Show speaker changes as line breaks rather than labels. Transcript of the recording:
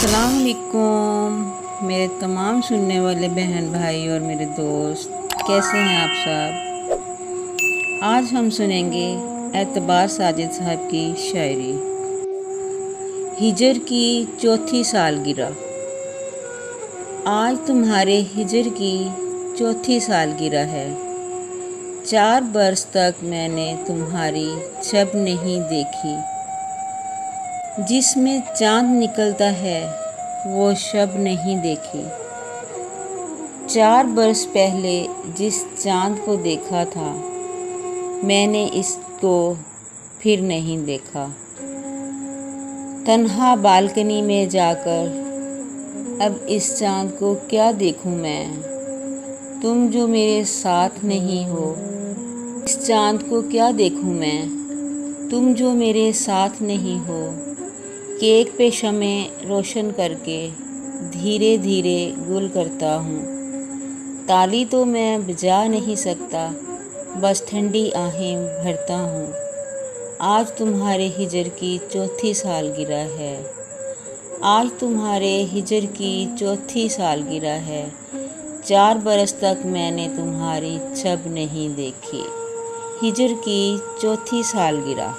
अस्सलाम वालेकुम मेरे तमाम सुनने वाले बहन भाई और मेरे दोस्त, कैसे हैं आप सब। आज हम सुनेंगे एतबार साजिद साहब की शायरी। हिजर की चौथी सालगिरह। आज तुम्हारे हिजर की चौथी सालगिरह है। 4 बरस तक मैंने तुम्हारी छब नहीं देखी। जिसमें चाँद निकलता है वो शब नहीं देखी। 4 बरस पहले जिस चाँद को देखा था, मैंने इसको फिर नहीं देखा। तन्हा बालकनी में जाकर अब इस चाँद को क्या देखूं मैं। तुम जो मेरे साथ नहीं हो, इस चाँद को क्या देखूं मैं। तुम जो मेरे साथ नहीं हो, केक पे शमें रोशन करके धीरे धीरे गुल करता हूँ। ताली तो मैं बजा नहीं सकता, बस ठंडी आहें भरता हूँ। आज तुम्हारे हिजर की चौथी सालगिरह है। आज तुम्हारे हिजर की चौथी सालगिरह है। 4 बरस तक मैंने तुम्हारी छब नहीं देखी। हिजर की चौथी सालगिरह।